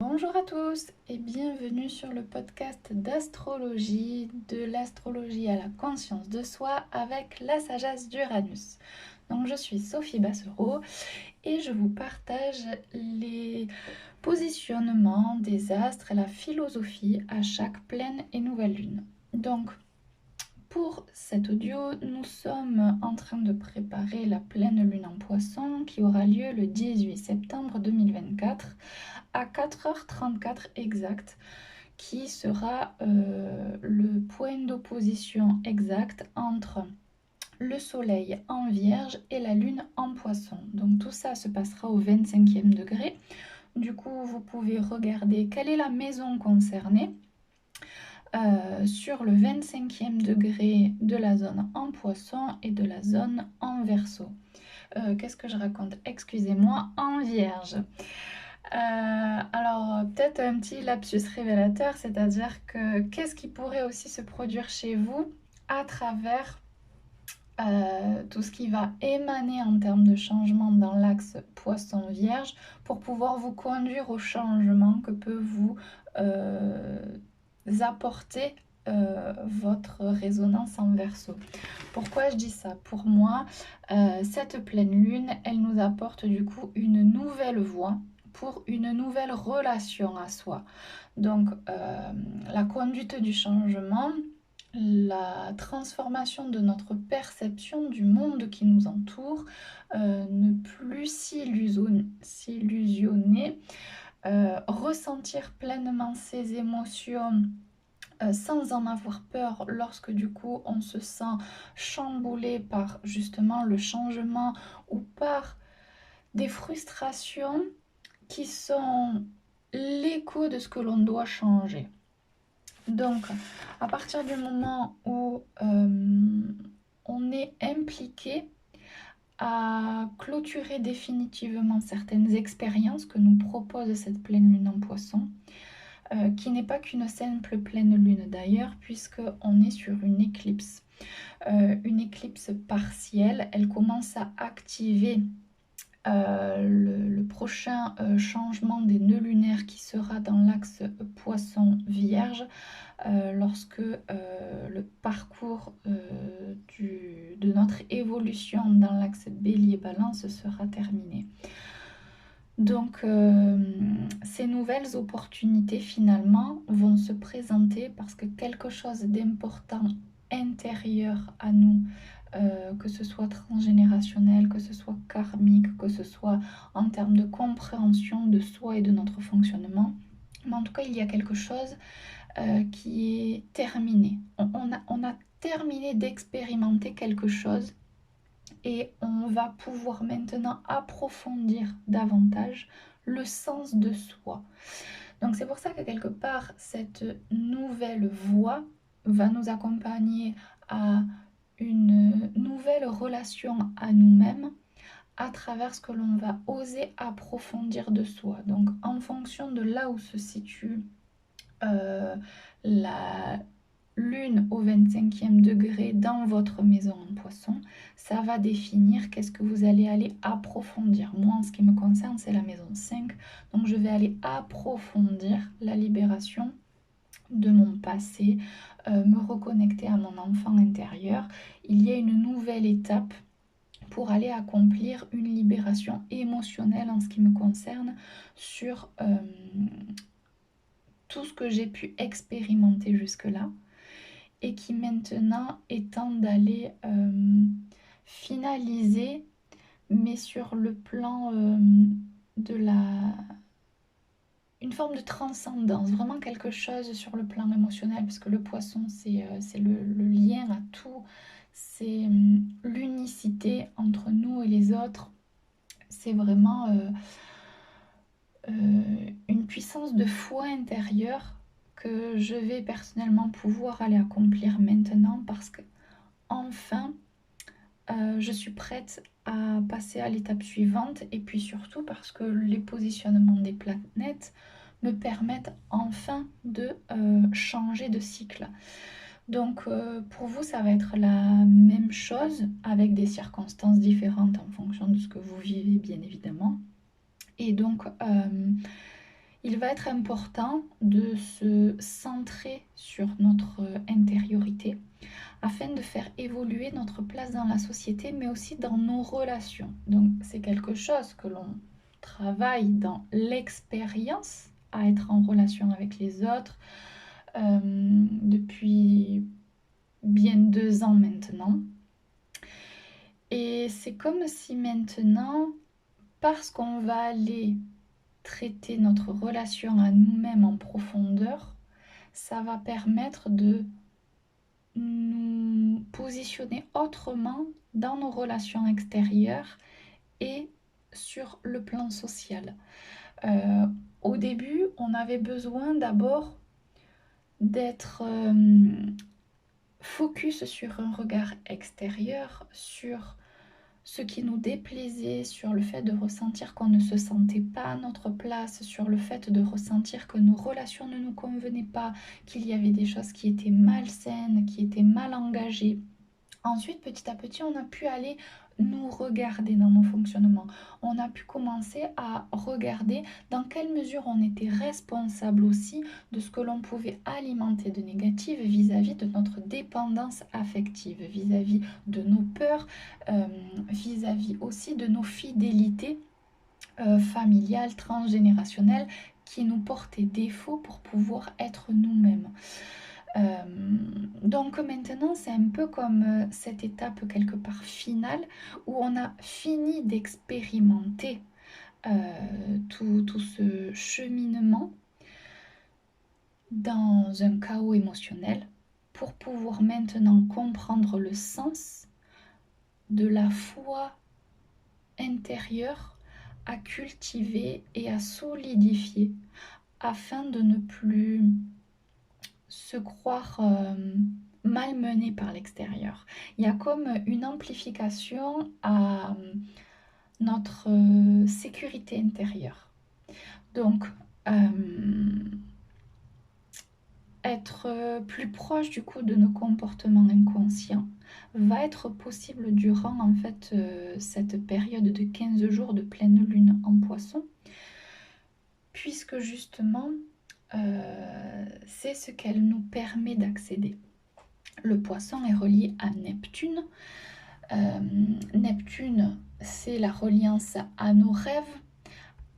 Bonjour à tous et bienvenue sur le podcast d'astrologie, de l'astrologie à la conscience de soi avec la sagesse d'Uranus. Donc je suis Sophie Bassereau et je vous partage les positionnements des astres et la philosophie à chaque pleine et nouvelle lune. Donc pour cet audio, nous sommes en train de préparer la pleine lune en Poisson qui aura lieu le 18 septembre 2024 à 4h34 exact, qui sera le point d'opposition exact entre le soleil en Vierge et la lune en Poisson. Donc tout ça se passera au 25e degré. Du coup, vous pouvez regarder quelle est la maison concernée sur le 25e degré de la zone en Poisson et de la zone en Verseau. Qu'est-ce que je raconte? Excusez-moi, en Vierge. Alors, peut-être un petit lapsus révélateur, c'est-à-dire que qu'est-ce qui pourrait aussi se produire chez vous à travers tout ce qui va émaner en termes de changement dans l'axe Poisson-Vierge pour pouvoir vous conduire au changement que peut vous apporter votre résonance en Verseau. Pourquoi je dis ça? Pour moi, cette pleine lune, elle nous apporte du coup une nouvelle voie pour une nouvelle relation à soi. Donc, la conduite du changement, la transformation de notre perception du monde qui nous entoure, ne plus s'illusionner, ressentir pleinement ses émotions sans en avoir peur lorsque du coup on se sent chamboulé par justement le changement ou par des frustrations qui sont l'écho de ce que l'on doit changer. Donc, à partir du moment où on est impliqué à clôturer définitivement certaines expériences que nous propose cette pleine lune en Poisson, qui n'est pas qu'une simple pleine lune d'ailleurs, puisqu'on est sur une éclipse partielle. Elle commence à activer le prochain changement des nœuds lunaires qui sera dans l'axe Poisson-Vierge lorsque le parcours de notre évolution dans l'axe Bélier-Balance sera terminé. Donc ces nouvelles opportunités finalement vont se présenter parce que quelque chose d'important intérieur à nous, que ce soit transgénérationnel, que ce soit karmique, que ce soit en termes de compréhension de soi et de notre fonctionnement, mais en tout cas il y a quelque chose qui est terminé. On a terminé d'expérimenter quelque chose et on va pouvoir maintenant approfondir davantage le sens de soi. Donc c'est pour ça que quelque part cette nouvelle voie va nous accompagner à une nouvelle relation à nous-mêmes à travers ce que l'on va oser approfondir de soi. Donc en fonction de là où se situe la lune au 25e degré dans votre maison en Poisson, ça va définir qu'est-ce que vous allez aller approfondir. Moi, en ce qui me concerne, c'est la maison 5, donc je vais aller approfondir la libération de mon passé, me reconnecter à mon enfant intérieur. Il y a une nouvelle étape pour aller accomplir une libération émotionnelle en ce qui me concerne sur tout ce que j'ai pu expérimenter jusque-là et qui maintenant étant d'aller finaliser, mais sur le plan de une forme de transcendance, vraiment quelque chose sur le plan émotionnel, parce que le Poisson c'est le lien à tout, c'est l'unicité entre nous et les autres, c'est vraiment une puissance de foi intérieure que je vais personnellement pouvoir aller accomplir maintenant parce que enfin je suis prête à passer à l'étape suivante et puis surtout parce que les positionnements des planètes me permettent enfin de changer de cycle. Donc pour vous ça va être la même chose avec des circonstances différentes en fonction de ce que vous vivez bien évidemment. Et donc il va être important de se centrer sur notre intériorité afin de faire évoluer notre place dans la société, mais aussi dans nos relations. Donc c'est quelque chose que l'on travaille dans l'expérience à être en relation avec les autres depuis bien 2 ans maintenant. Et c'est comme si maintenant, parce qu'on va aller traiter notre relation à nous-mêmes en profondeur, ça va permettre de nous positionner autrement dans nos relations extérieures et sur le plan social. Euh, Au début, on avait besoin d'abord d'être focus sur un regard extérieur, sur ce qui nous déplaisait, sur le fait de ressentir qu'on ne se sentait pas à notre place, sur le fait de ressentir que nos relations ne nous convenaient pas, qu'il y avait des choses qui étaient malsaines, qui étaient mal engagées. Ensuite, petit à petit, on a pu aller nous regarder dans nos fonctionnements. On a pu commencer à regarder dans quelle mesure on était responsable aussi de ce que l'on pouvait alimenter de négatif vis-à-vis de notre dépendance affective, vis-à-vis de nos peurs, vis-à-vis aussi de nos fidélités familiales, transgénérationnelles qui nous portaient défaut pour pouvoir être nous-mêmes. Donc maintenant, c'est un peu comme cette étape quelque part finale où on a fini d'expérimenter tout ce cheminement dans un chaos émotionnel pour pouvoir maintenant comprendre le sens de la foi intérieure à cultiver et à solidifier afin de ne plus se croire malmené par l'extérieur. Il y a comme une amplification à notre sécurité intérieure. Donc, être plus proche du coup de nos comportements inconscients va être possible durant en fait cette période de 15 jours de pleine lune en Poisson, puisque justement c'est ce qu'elle nous permet d'accéder. Le Poisson est relié à Neptune. Neptune, c'est la reliance à nos rêves,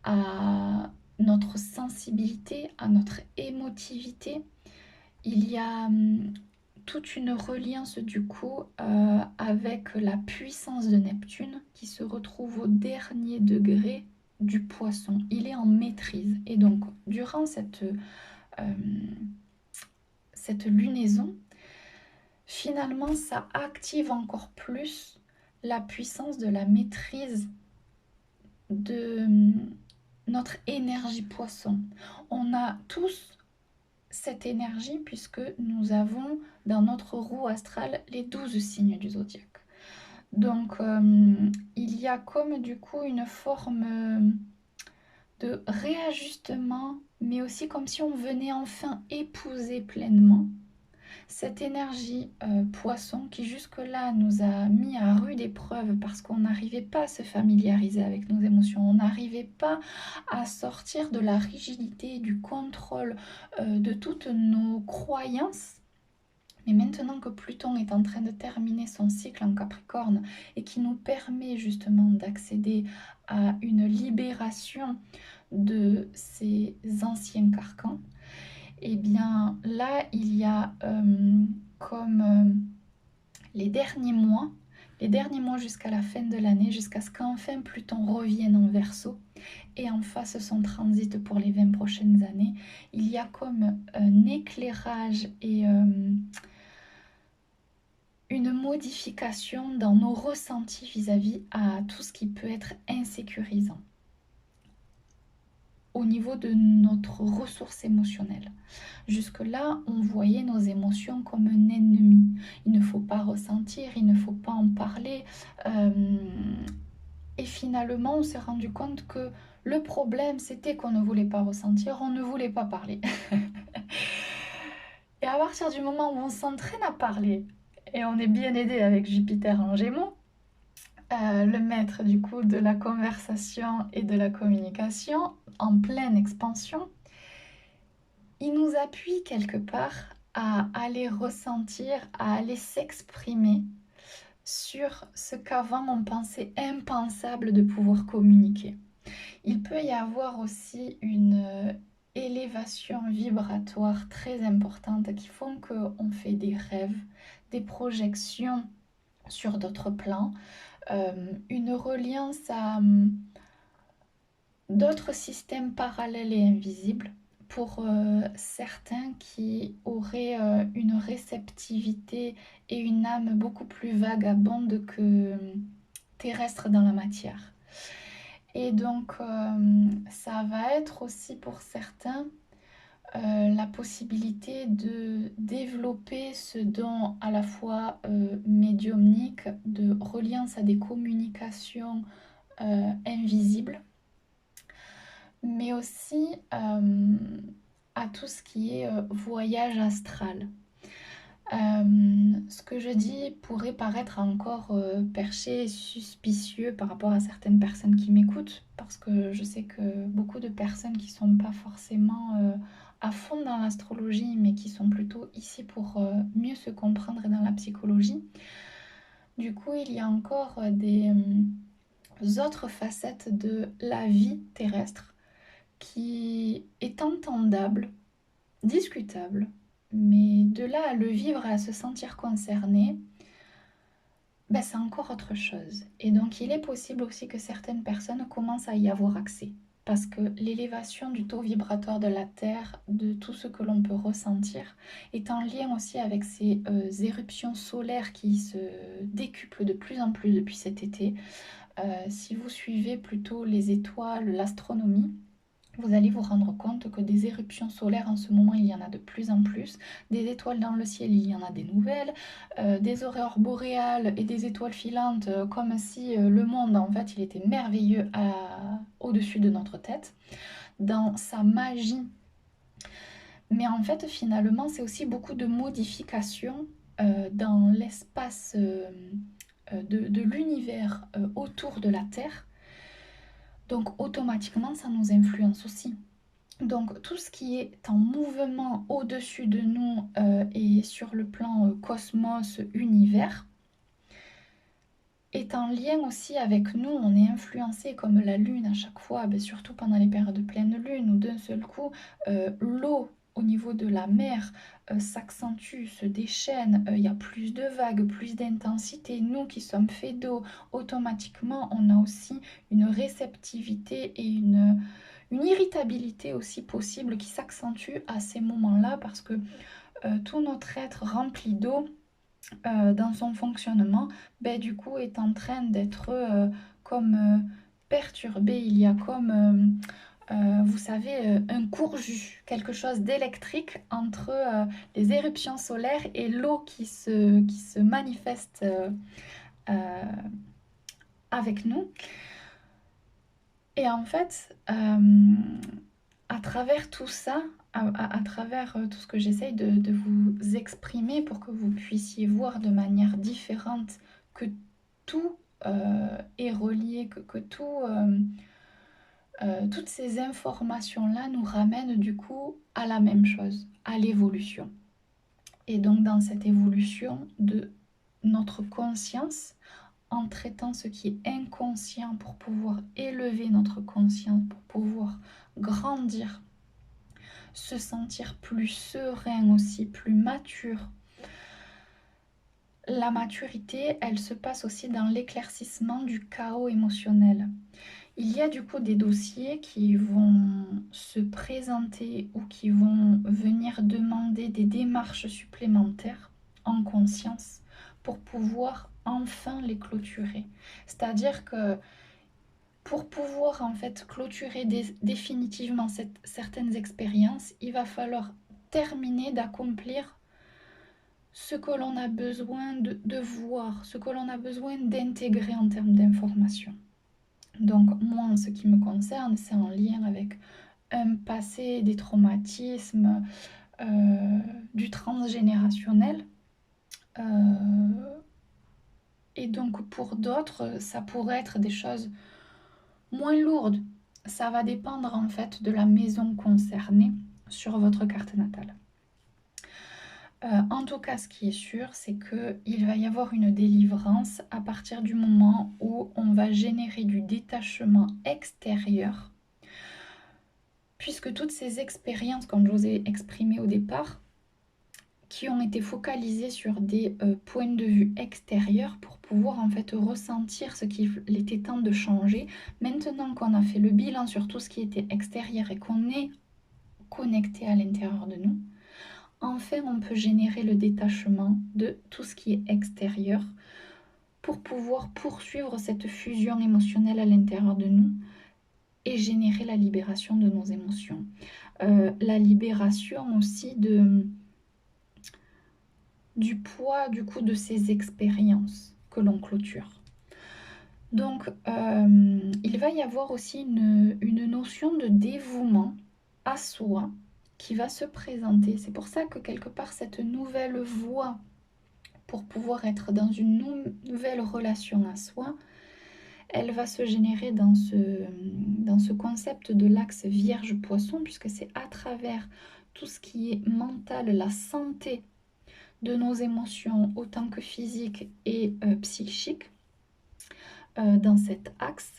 à notre sensibilité, à notre émotivité. Il y a toute une reliance du coup avec la puissance de Neptune qui se retrouve au dernier degré du Poisson. Il est en maîtrise. Et donc, durant cette lunaison, finalement, ça active encore plus la puissance de la maîtrise de notre énergie Poisson. On a tous cette énergie puisque nous avons dans notre roue astrale les 12 signes du zodiaque. Donc, il y a comme du coup une forme de réajustement, mais aussi comme si on venait enfin épouser pleinement cette énergie Poisson qui jusque-là nous a mis à rude épreuve parce qu'on n'arrivait pas à se familiariser avec nos émotions, on n'arrivait pas à sortir de la rigidité, du contrôle de toutes nos croyances. Mais maintenant que Pluton est en train de terminer son cycle en Capricorne et qui nous permet justement d'accéder à une libération de ces anciens carcans, et bien là, il y a comme les derniers mois jusqu'à la fin de l'année, jusqu'à ce qu'enfin Pluton revienne en Verseau et en fasse son transit pour les 20 prochaines années, il y a comme un éclairage et une modification dans nos ressentis vis-à-vis à tout ce qui peut être insécurisant au niveau de notre ressource émotionnelle. Jusque-là, on voyait nos émotions comme un ennemi. Il ne faut pas ressentir, il ne faut pas en parler. Et finalement, on s'est rendu compte que le problème, c'était qu'on ne voulait pas ressentir, on ne voulait pas parler. Et à partir du moment où on s'entraîne à parler, et on est bien aidé avec Jupiter en Gémeaux, le maître du coup de la conversation et de la communication en pleine expansion, il nous appuie quelque part à aller ressentir, à aller s'exprimer sur ce qu'avant on pensait impensable de pouvoir communiquer. Il peut y avoir aussi une élévation vibratoire très importante qui font qu'on fait des rêves, des projections sur d'autres plans, une reliance à d'autres systèmes parallèles et invisibles pour certains qui auraient une réceptivité et une âme beaucoup plus vagabonde que terrestre dans la matière. Et donc ça va être aussi pour certains la possibilité de développer ce don à la fois médiumnique, de reliance à des communications invisibles, mais aussi à tout ce qui est voyage astral. Ce que je dis pourrait paraître encore perché et suspicieux par rapport à certaines personnes qui m'écoutent, parce que je sais que beaucoup de personnes qui ne sont pas forcément à fond dans l'astrologie, mais qui sont plutôt ici pour mieux se comprendre dans la psychologie. Du coup, il y a encore des autres facettes de la vie terrestre qui est entendable, discutable, mais de là à le vivre et à se sentir concerné, ben c'est encore autre chose. Et donc il est possible aussi que certaines personnes commencent à y avoir accès. Parce que l'élévation du taux vibratoire de la Terre, de tout ce que l'on peut ressentir, est en lien aussi avec ces éruptions solaires qui se décuplent de plus en plus depuis cet été. Si vous suivez plutôt les étoiles, l'astronomie, vous allez vous rendre compte que des éruptions solaires, en ce moment, il y en a de plus en plus. Des étoiles dans le ciel, il y en a des nouvelles. Des aurores boréales et des étoiles filantes, comme si le monde, en fait, il était merveilleux au-dessus de notre tête, dans sa magie. Mais en fait, finalement, c'est aussi beaucoup de modifications dans l'espace de l'univers autour de la Terre. Donc automatiquement, ça nous influence aussi. Donc tout ce qui est en mouvement au-dessus de nous et sur le plan cosmos, univers, est en lien aussi avec nous. On est influencé comme la lune à chaque fois, surtout pendant les périodes de pleine lune, où d'un seul coup, l'eau au niveau de la mer s'accentue, se déchaîne, il y a plus de vagues, plus d'intensité. Nous qui sommes faits d'eau, automatiquement, on a aussi une réceptivité et une irritabilité aussi possible qui s'accentue à ces moments-là parce que tout notre être rempli d'eau dans son fonctionnement, du coup est en train d'être comme perturbé. Il y a comme, vous savez, un court-jus, quelque chose d'électrique entre les éruptions solaires et l'eau qui se manifeste euh, avec nous. Et en fait, à travers tout ça, à travers tout ce que j'essaye de vous exprimer pour que vous puissiez voir de manière différente que tout est relié, que tout, toutes ces informations-là nous ramènent du coup à la même chose, à l'évolution. Et donc dans cette évolution de notre conscience, en traitant ce qui est inconscient pour pouvoir élever notre conscience, pour pouvoir grandir, se sentir plus serein aussi, plus mature. La maturité, elle se passe aussi dans l'éclaircissement du chaos émotionnel. Il y a du coup des dossiers qui vont se présenter ou qui vont venir demander des démarches supplémentaires en conscience pour pouvoir enfin les clôturer. C'est-à-dire que pour pouvoir en fait clôturer définitivement certaines expériences, il va falloir terminer d'accomplir ce que l'on a besoin de voir, ce que l'on a besoin d'intégrer en termes d'information. Donc moi, en ce qui me concerne, c'est en lien avec un passé, des traumatismes, du transgénérationnel. Et donc pour d'autres, ça pourrait être des choses moins lourdes. Ça va dépendre en fait de la maison concernée sur votre carte natale. En tout cas, ce qui est sûr, c'est qu'il va y avoir une délivrance à partir du moment où on va générer du détachement extérieur, puisque toutes ces expériences, comme je vous ai exprimé au départ, qui ont été focalisées sur des points de vue extérieurs pour pouvoir en fait ressentir ce qu'il était temps de changer. Maintenant qu'on a fait le bilan sur tout ce qui était extérieur et qu'on est connecté à l'intérieur de nous, enfin on peut générer le détachement de tout ce qui est extérieur pour pouvoir poursuivre cette fusion émotionnelle à l'intérieur de nous et générer la libération de nos émotions. La libération aussi du poids du coup de ces expériences que l'on clôture. Donc il va y avoir aussi une notion de dévouement à soi qui va se présenter. C'est pour ça que quelque part cette nouvelle voie pour pouvoir être dans une nouvelle relation à soi, elle va se générer dans ce concept de l'axe Vierge-Poisson, puisque c'est à travers tout ce qui est mental, la santé de nos émotions autant que physiques et psychiques, dans cet axe,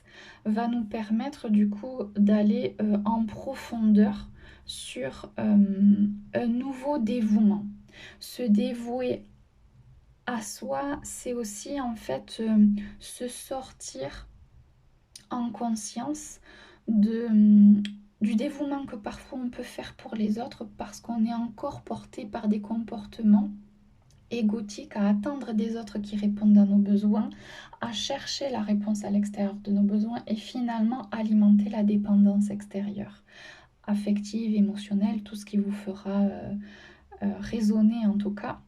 va nous permettre du coup d'aller en profondeur sur un nouveau dévouement. Se dévouer à soi, c'est aussi en fait se sortir en conscience du dévouement que parfois on peut faire pour les autres parce qu'on est encore porté par des comportements égotiques à attendre des autres qui répondent à nos besoins, à chercher la réponse à l'extérieur de nos besoins et finalement alimenter la dépendance extérieure, affective, émotionnelle, tout ce qui vous fera résonner en tout cas,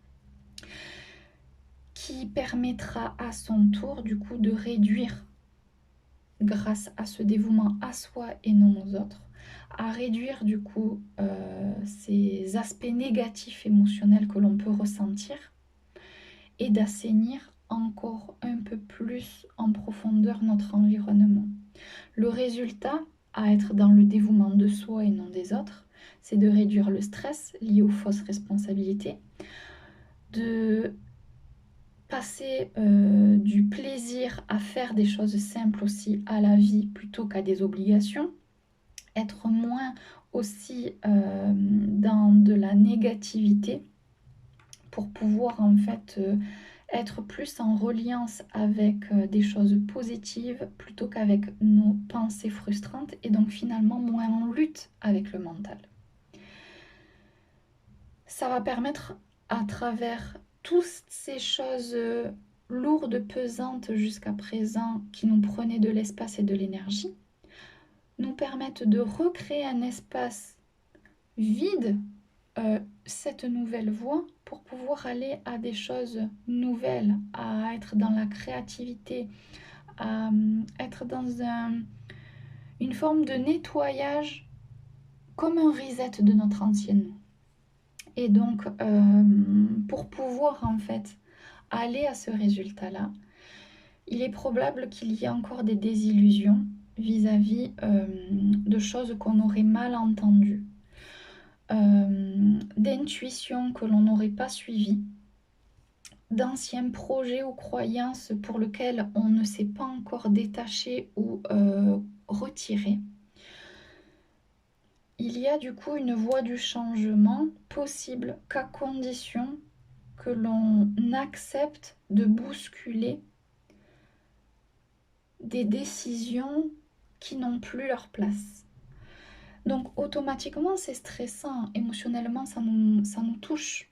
qui permettra à son tour du coup de réduire, grâce à ce dévouement à soi et non aux autres, à réduire du coup ces aspects négatifs émotionnels que l'on peut ressentir et d'assainir encore un peu plus en profondeur notre environnement. Le résultat à être dans le dévouement de soi et non des autres, c'est de réduire le stress lié aux fausses responsabilités, de passer du plaisir à faire des choses simples aussi à la vie plutôt qu'à des obligations, être moins aussi dans de la négativité pour pouvoir en fait être plus en reliance avec des choses positives plutôt qu'avec nos pensées frustrantes et donc finalement moins en lutte avec le mental. Ça va permettre à travers toutes ces choses lourdes, pesantes jusqu'à présent qui nous prenaient de l'espace et de l'énergie, nous permettent de recréer un espace vide, cette nouvelle voie pour pouvoir aller à des choses nouvelles, à être dans la créativité, à être dans une forme de nettoyage comme un reset de notre ancienne nous. Et donc pour pouvoir en fait aller à ce résultat-là, il est probable qu'il y ait encore des désillusions vis-à-vis de choses qu'on aurait mal entendues, d'intuitions que l'on n'aurait pas suivies, d'anciens projets ou croyances pour lesquels on ne s'est pas encore détaché ou retiré. Il y a du coup une voie du changement possible qu'à condition que l'on accepte de bousculer des décisions qui n'ont plus leur place. Donc automatiquement c'est stressant, émotionnellement ça nous touche.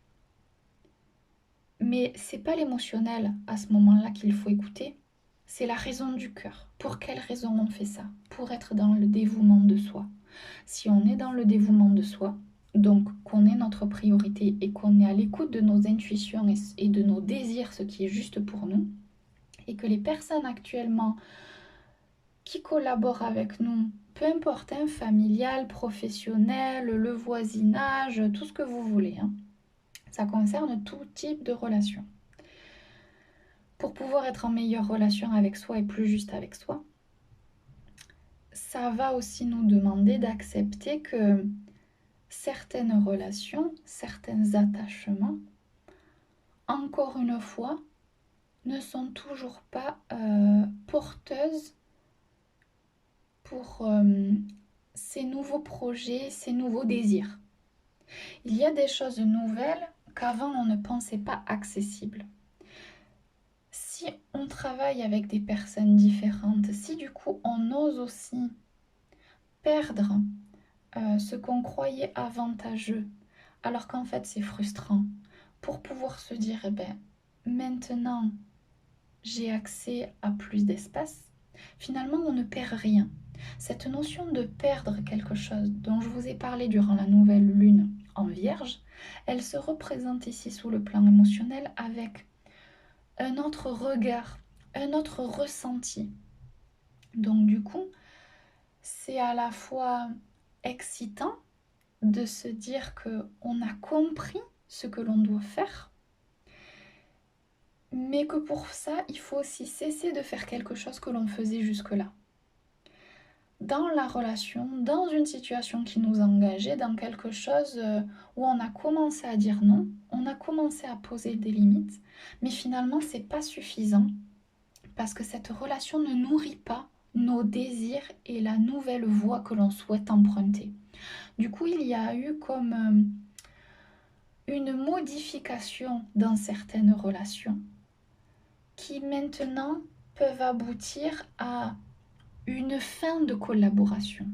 Mais c'est pas l'émotionnel à ce moment-là qu'il faut écouter, c'est la raison du cœur. Pour quelle raison on fait ça? Pour être dans le dévouement de soi. Si on est dans le dévouement de soi, donc qu'on est notre priorité et qu'on est à l'écoute de nos intuitions et de nos désirs, ce qui est juste pour nous, et que les personnes actuellement qui collaborent avec nous, peu importe, hein, familial, professionnel, le voisinage, tout ce que vous voulez, hein, ça concerne tout type de relation. Pour pouvoir être en meilleure relation avec soi et plus juste avec soi, ça va aussi nous demander d'accepter que certaines relations, certains attachements, encore une fois, ne sont toujours pas porteuses pour ces nouveaux projets, ces nouveaux désirs. Il y a des choses nouvelles qu'avant on ne pensait pas accessibles. Si on travaille avec des personnes différentes, si du coup on ose aussi perdre ce qu'on croyait avantageux, alors qu'en fait c'est frustrant, pour pouvoir se dire, eh ben, maintenant j'ai accès à plus d'espace, finalement on ne perd rien. Cette notion de perdre quelque chose dont je vous ai parlé durant la nouvelle lune en Vierge, elle se représente ici sous le plan émotionnel avec un autre regard, un autre ressenti. Donc du coup, c'est à la fois excitant de se dire qu'on a compris ce que l'on doit faire, mais que pour ça, il faut aussi cesser de faire quelque chose que l'on faisait jusque-là. Dans la relation, dans une situation qui nous engageait, dans quelque chose où on a commencé à dire non, on a commencé à poser des limites, mais finalement, c'est pas suffisant parce que cette relation ne nourrit pas nos désirs et la nouvelle voie que l'on souhaite emprunter. Du coup, il y a eu comme une modification dans certaines relations qui maintenant peuvent aboutir à une fin de collaboration.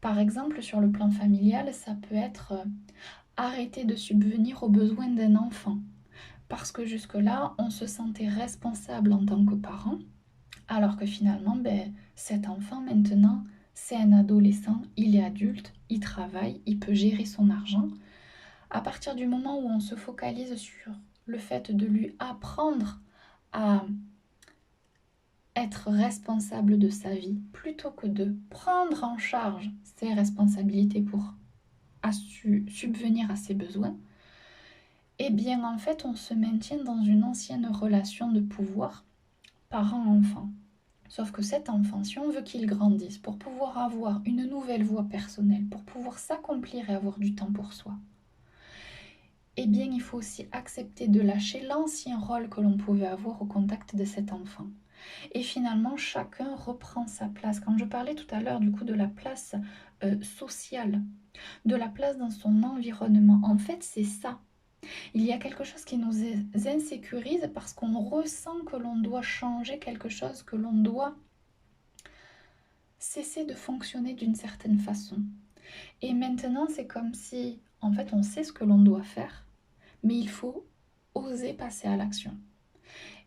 Par exemple, sur le plan familial, ça peut être arrêter de subvenir aux besoins d'un enfant. Parce que jusque-là, on se sentait responsable en tant que parent, alors que finalement, cet enfant maintenant, c'est un adolescent, il est adulte, il travaille, il peut gérer son argent. À partir du moment où on se focalise sur le fait de lui apprendre à être responsable de sa vie, plutôt que de prendre en charge ses responsabilités pour subvenir à ses besoins, eh bien en fait on se maintient dans une ancienne relation de pouvoir parent-enfant. Sauf que cet enfant, si on veut qu'il grandisse pour pouvoir avoir une nouvelle voie personnelle, pour pouvoir s'accomplir et avoir du temps pour soi, eh bien il faut aussi accepter de lâcher l'ancien rôle que l'on pouvait avoir au contact de cet enfant. Et finalement, chacun reprend sa place. Quand je parlais tout à l'heure du coup de la place sociale, de la place dans son environnement, en fait c'est ça. Il y a quelque chose qui nous insécurise parce qu'on ressent que l'on doit changer quelque chose, que l'on doit cesser de fonctionner d'une certaine façon. Et maintenant, c'est comme si, en fait, on sait ce que l'on doit faire, mais il faut oser passer à l'action.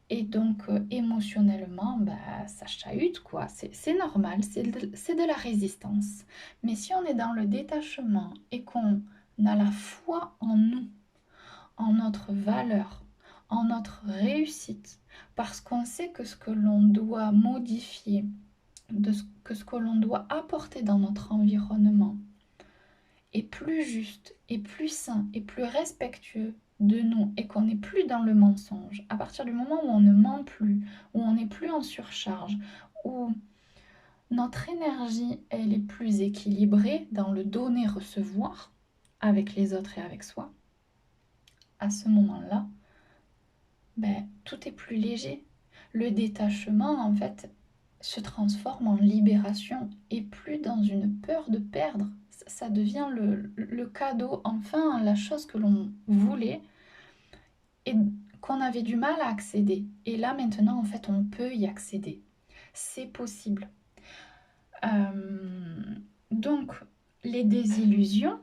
Et donc, émotionnellement, ça chahute, quoi. C'est normal, c'est de la résistance. Mais si on est dans le détachement et qu'on a la foi en nous, en notre valeur, en notre réussite, parce qu'on sait que ce que l'on doit modifier, que ce que l'on doit apporter dans notre environnement est plus juste, et plus sain, et plus respectueux de nous, et qu'on n'est plus dans le mensonge, à partir du moment où on ne ment plus, où on n'est plus en surcharge, où notre énergie, elle est plus équilibrée dans le donner-recevoir avec les autres et avec soi, à ce moment-là, tout est plus léger. Le détachement, en fait, se transforme en libération et plus dans une peur de perdre. Ça devient le cadeau, enfin la chose que l'on voulait et qu'on avait du mal à accéder. Et là maintenant, en fait, on peut y accéder. C'est possible. Donc, les désillusions,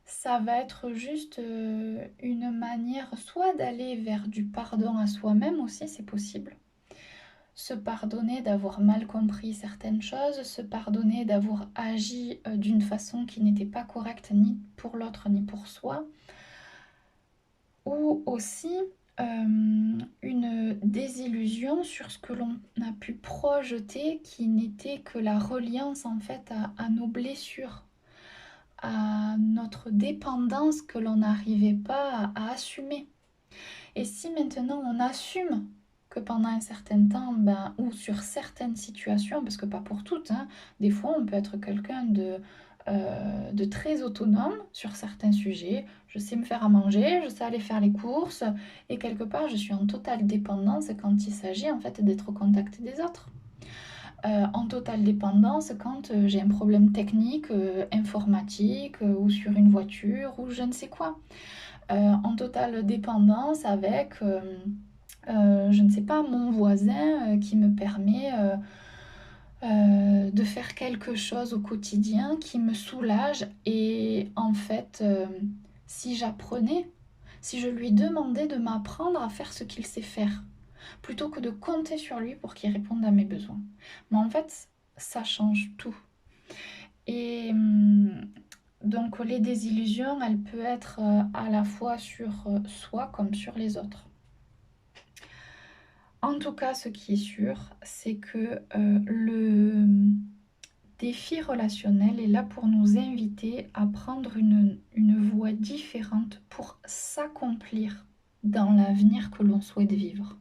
ça va être juste une manière soit d'aller vers du pardon à soi-même aussi, c'est possible. Se pardonner d'avoir mal compris certaines choses, se pardonner d'avoir agi d'une façon qui n'était pas correcte ni pour l'autre ni pour soi. Ou aussi une désillusion sur ce que l'on a pu projeter qui n'était que la reliance en fait à nos blessures, à notre dépendance que l'on n'arrivait pas à assumer. Et si maintenant on assume que pendant un certain temps, ou sur certaines situations, parce que pas pour toutes, hein, des fois on peut être quelqu'un de de très autonome sur certains sujets. Je sais me faire à manger, je sais aller faire les courses, et quelque part, je suis en totale dépendance quand il s'agit en fait d'être au contact des autres. En totale dépendance quand j'ai un problème technique, informatique, ou sur une voiture, ou je ne sais quoi. En totale dépendance avec, je ne sais pas, mon voisin qui me permet de faire quelque chose au quotidien qui me soulage. Et en fait, si j'apprenais, si je lui demandais de m'apprendre à faire ce qu'il sait faire, plutôt que de compter sur lui pour qu'il réponde à mes besoins. Mais en fait, ça change tout. Et donc les désillusions, elles peuvent être à la fois sur soi comme sur les autres. En tout cas, ce qui est sûr, c'est que le défi relationnel est là pour nous inviter à prendre une voie différente pour s'accomplir dans l'avenir que l'on souhaite vivre.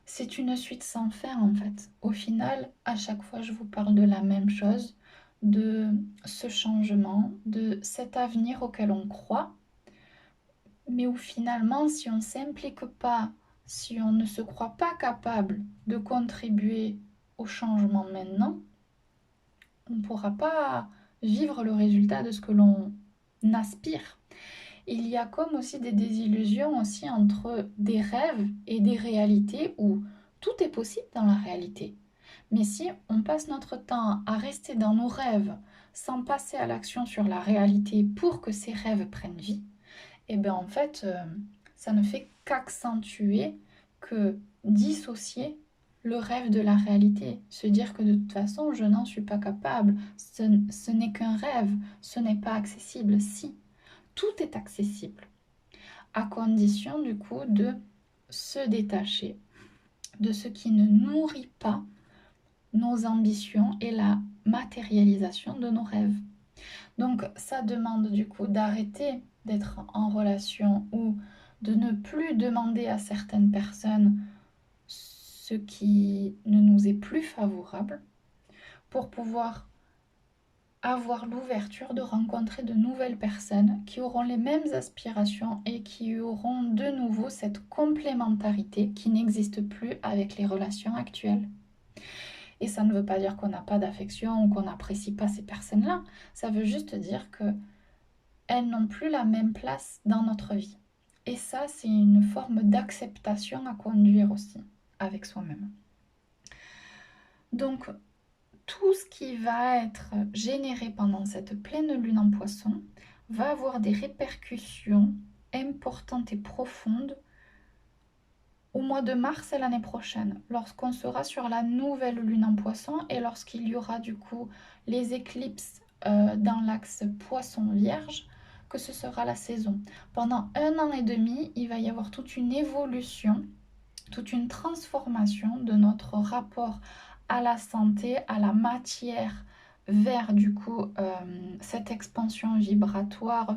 C'est une suite sans fin en fait. Au final, à chaque fois, je vous parle de la même chose, de ce changement, de cet avenir auquel on croit, mais où finalement, si on ne s'implique pas, si on ne se croit pas capable de contribuer au changement maintenant, on ne pourra pas vivre le résultat de ce que l'on aspire. Il y a comme aussi des désillusions aussi entre des rêves et des réalités où tout est possible dans la réalité. Mais si on passe notre temps à rester dans nos rêves sans passer à l'action sur la réalité pour que ces rêves prennent vie, et bien en fait, ça ne fait qu'accentuer, que dissocier le rêve de la réalité. Se dire que de toute façon, je n'en suis pas capable, ce n'est qu'un rêve, ce n'est pas accessible. Si, tout est accessible, à condition du coup de se détacher de ce qui ne nourrit pas nos ambitions et la matérialisation de nos rêves. Donc ça demande du coup d'arrêter d'être en relation ou de ne plus demander à certaines personnes ce qui ne nous est plus favorable pour pouvoir avoir l'ouverture de rencontrer de nouvelles personnes qui auront les mêmes aspirations et qui auront de nouveau cette complémentarité qui n'existe plus avec les relations actuelles. Et ça ne veut pas dire qu'on n'a pas d'affection ou qu'on n'apprécie pas ces personnes-là. Ça veut juste dire qu'elles n'ont plus la même place dans notre vie. Et ça, c'est une forme d'acceptation à conduire aussi avec soi-même. Donc, tout ce qui va être généré pendant cette pleine lune en poisson va avoir des répercussions importantes et profondes au mois de mars et l'année prochaine, lorsqu'on sera sur la nouvelle lune en poisson et lorsqu'il y aura du coup les éclipses dans l'axe poisson-vierge, que ce sera la saison. Pendant 1 an et demi, il va y avoir toute une évolution, toute une transformation de notre rapport à la santé, à la matière, vers du coup cette expansion vibratoire,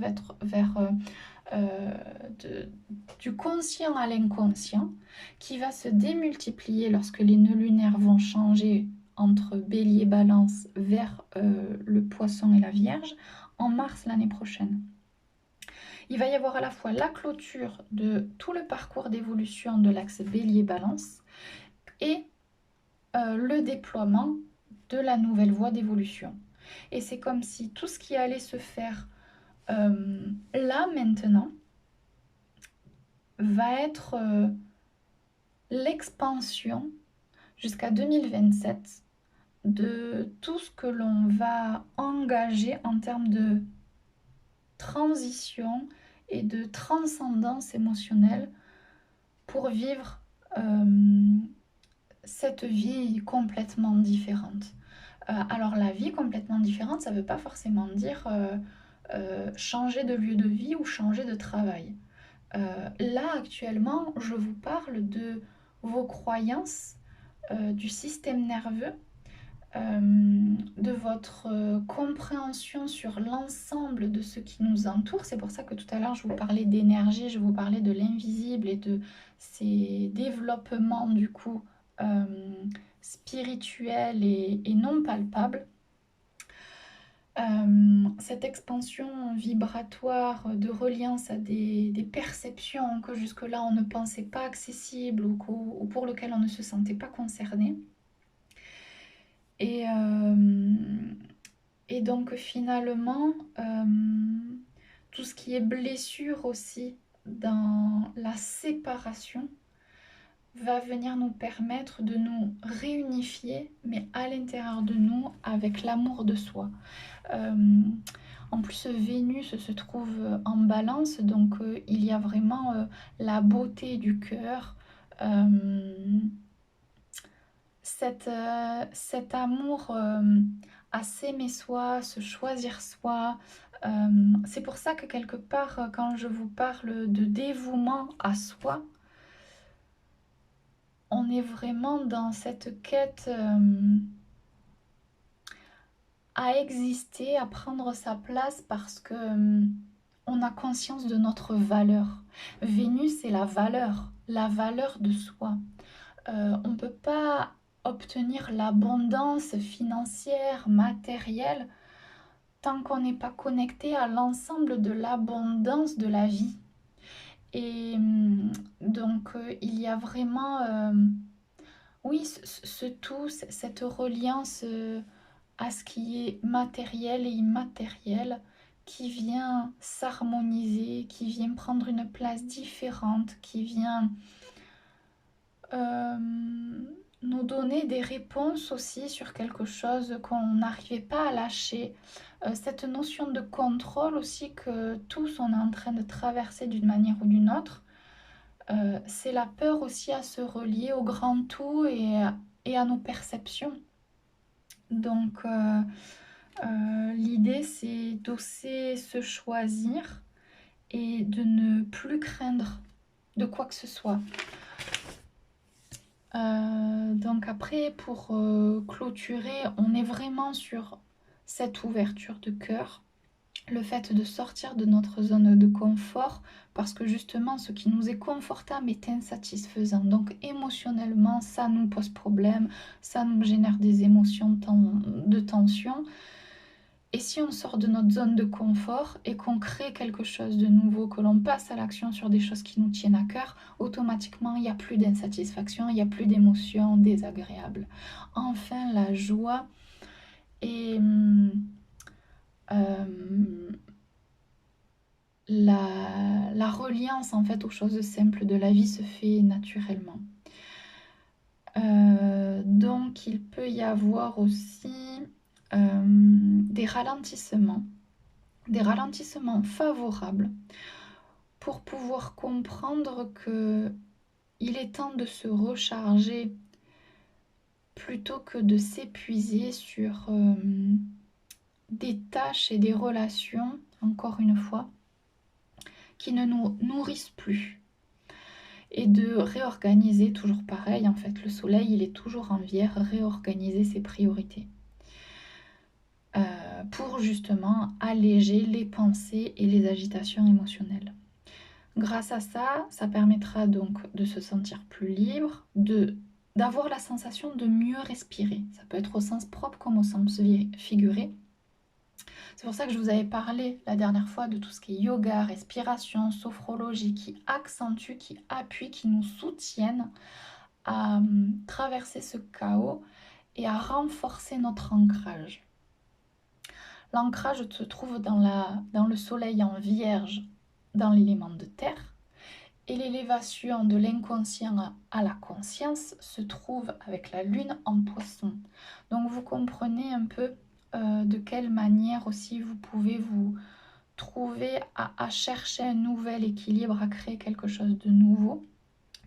du conscient à l'inconscient, qui va se démultiplier lorsque les nœuds lunaires vont changer entre Bélier et Balance vers le Poisson et la Vierge en mars l'année prochaine. Il va y avoir à la fois la clôture de tout le parcours d'évolution de l'axe Bélier-Balance et le déploiement de la nouvelle voie d'évolution. Et c'est comme si tout ce qui allait se faire là maintenant va être l'expansion jusqu'à 2027 de tout ce que l'on va engager en termes de transition et de transcendance émotionnelle pour vivre cette vie complètement différente. Alors la vie complètement différente, ça ne veut pas forcément dire changer de lieu de vie ou changer de travail. Là actuellement, je vous parle de vos croyances, du système nerveux, de votre compréhension sur l'ensemble de ce qui nous entoure. C'est pour ça que tout à l'heure je vous parlais d'énergie, je vous parlais de l'invisible et de ces développements du coup spirituels et non palpables. Cette expansion vibratoire de reliance à des perceptions que jusque-là on ne pensait pas accessibles ou pour lesquelles on ne se sentait pas concerné. Et, euh, et donc finalement, tout ce qui est blessure aussi dans la séparation va venir nous permettre de nous réunifier, mais à l'intérieur de nous, avec l'amour de soi. Euh, En plus, Vénus se trouve en balance, donc il y a vraiment la beauté du cœur, euh, cet amour à s'aimer soi, se choisir soi. C'est pour ça que quelque part, quand je vous parle de dévouement à soi, on est vraiment dans cette quête à exister, à prendre sa place parce que on a conscience de notre valeur. Vénus, c'est la valeur de soi. On ne peut pas obtenir l'abondance financière, matérielle, tant qu'on n'est pas connecté à l'ensemble de l'abondance de la vie. Et donc, il y a vraiment, oui, ce tout, cette reliance à ce qui est matériel et immatériel, qui vient s'harmoniser, qui vient prendre une place différente, qui vient euh, nous donner des réponses aussi sur quelque chose qu'on n'arrivait pas à lâcher. Cette notion de contrôle aussi que tous on est en train de traverser d'une manière ou d'une autre, c'est la peur aussi à se relier au grand tout et à nos perceptions. Donc l'idée c'est d'oser se choisir et de ne plus craindre de quoi que ce soit. Donc après, pour clôturer, on est vraiment sur cette ouverture de cœur, le fait de sortir de notre zone de confort, parce que justement, ce qui nous est confortable est insatisfaisant. Donc émotionnellement, ça nous pose problème, ça nous génère des émotions de tension. Et si on sort de notre zone de confort et qu'on crée quelque chose de nouveau, que l'on passe à l'action sur des choses qui nous tiennent à cœur, automatiquement, il n'y a plus d'insatisfaction, il n'y a plus d'émotions désagréables. Enfin, la joie et la reliance en fait aux choses simples de la vie se fait naturellement. Donc, il peut y avoir aussi des ralentissements favorables pour pouvoir comprendre que il est temps de se recharger plutôt que de s'épuiser sur des tâches et des relations, encore une fois, qui ne nous nourrissent plus. Et de réorganiser, toujours pareil, en fait, le soleil, il est toujours en Vierge, réorganiser ses priorités. Pour justement alléger les pensées et les agitations émotionnelles. Grâce à ça, ça permettra donc de se sentir plus libre, d'avoir la sensation de mieux respirer. Ça peut être au sens propre comme au sens figuré. C'est pour ça que je vous avais parlé la dernière fois de tout ce qui est yoga, respiration, sophrologie, qui accentue, qui appuie, qui nous soutiennent à traverser ce chaos et à renforcer notre ancrage. L'ancrage se trouve dans le soleil en Vierge, dans l'élément de terre, et l'élévation de l'inconscient à la conscience se trouve avec la lune en poisson. Donc vous comprenez un peu de quelle manière aussi vous pouvez vous trouver à chercher un nouvel équilibre, à créer quelque chose de nouveau.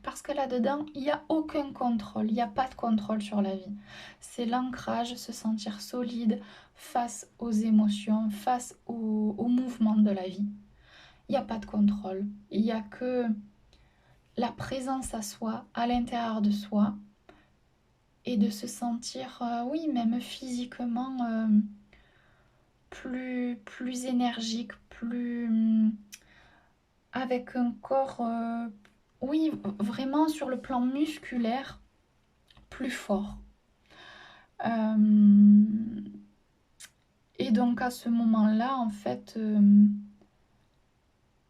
Parce que là-dedans, il n'y a aucun contrôle, il n'y a pas de contrôle sur la vie. C'est l'ancrage, se sentir solide face aux émotions, face aux mouvements de la vie. Il n'y a pas de contrôle, il n'y a que la présence à soi, à l'intérieur de soi, et de se sentir, oui, même physiquement, plus énergique, avec un corps, oui, vraiment sur le plan musculaire, plus fort. Et donc à ce moment-là, en fait,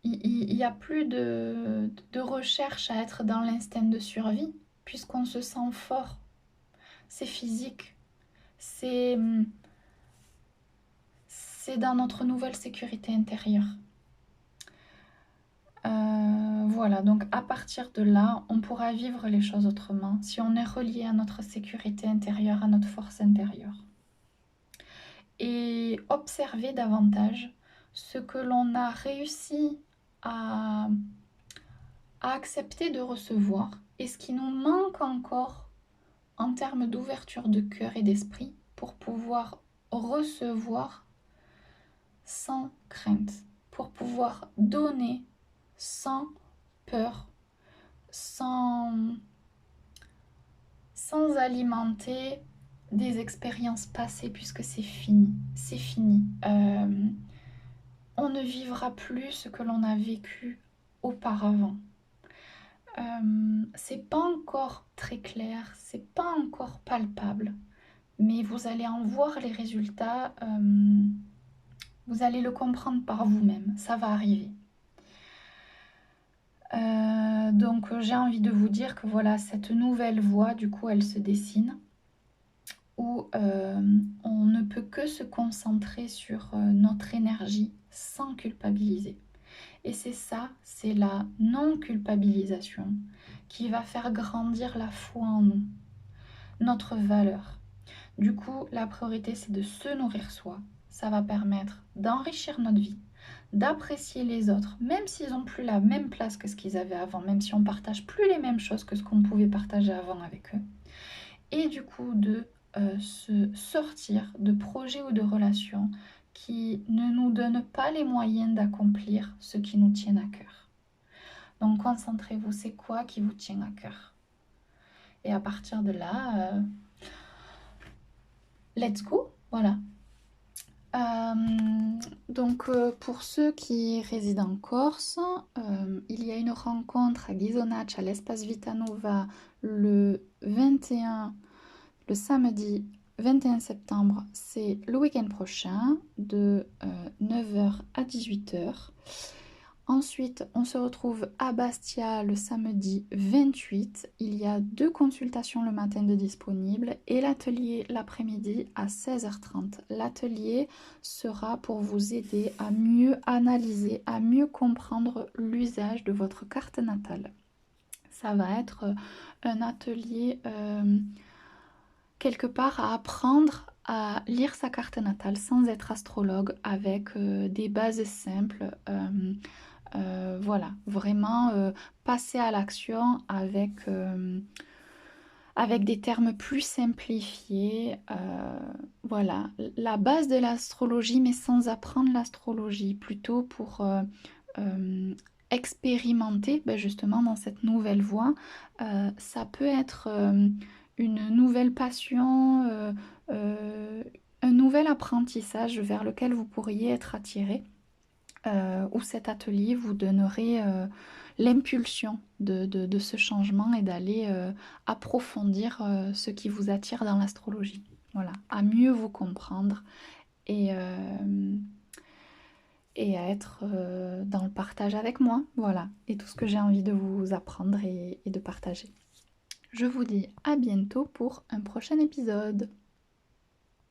il n'y a plus de recherche à être dans l'instinct de survie, puisqu'on se sent fort. C'est physique. C'est c'est dans notre nouvelle sécurité intérieure. Voilà, donc à partir de là, on pourra vivre les choses autrement si on est relié à notre sécurité intérieure, à notre force intérieure. Et observer davantage ce que l'on a réussi à, à accepter de recevoir et ce qui nous manque encore en termes d'ouverture de cœur et d'esprit pour pouvoir recevoir sans crainte, pour pouvoir donner sans peur, sans, sans alimenter des expériences passées puisque c'est fini, c'est fini. On ne vivra plus ce que l'on a vécu auparavant. C'est pas encore très clair, c'est pas encore palpable, mais vous allez en voir les résultats, vous allez le comprendre par vous-même, ça va arriver. Donc j'ai envie de vous dire que voilà, cette nouvelle voie, du coup, elle se dessine, où on ne peut que se concentrer sur notre énergie sans culpabiliser. Et c'est ça, c'est la non-culpabilisation qui va faire grandir la foi en nous, notre valeur. Du coup, la priorité, c'est de se nourrir soi. Ça va permettre d'enrichir notre vie, d'apprécier les autres, même s'ils n'ont plus la même place que ce qu'ils avaient avant, même si on ne partage plus les mêmes choses que ce qu'on pouvait partager avant avec eux. Et du coup, de se sortir de projets ou de relations qui ne nous donnent pas les moyens d'accomplir ce qui nous tient à cœur. Donc concentrez-vous, c'est quoi qui vous tient à cœur? Et à partir de là, let's go, voilà. Donc pour ceux qui résident en Corse, il y a une rencontre à Ghisonaccia à l'espace Vitanova le 21, le samedi 21 septembre, c'est le week-end prochain, de 9h à 18h. Ensuite, on se retrouve à Bastia le samedi 28. Il y a 2 consultations le matin de disponibles et l'atelier l'après-midi à 16h30. L'atelier sera pour vous aider à mieux analyser, à mieux comprendre l'usage de votre carte natale. Ça va être un atelier quelque part à apprendre à lire sa carte natale sans être astrologue, avec des bases simples. Voilà, vraiment passer à l'action avec des termes plus simplifiés. Voilà, la base de l'astrologie, mais sans apprendre l'astrologie, plutôt pour expérimenter justement dans cette nouvelle voie. Ça peut être une nouvelle passion, un nouvel apprentissage vers lequel vous pourriez être attiré. Où cet atelier vous donnerait l'impulsion de ce changement et d'aller approfondir ce qui vous attire dans l'astrologie. Voilà, à mieux vous comprendre et, et à être dans le partage avec moi. Voilà, et tout ce que j'ai envie de vous apprendre et de partager. Je vous dis à bientôt pour un prochain épisode.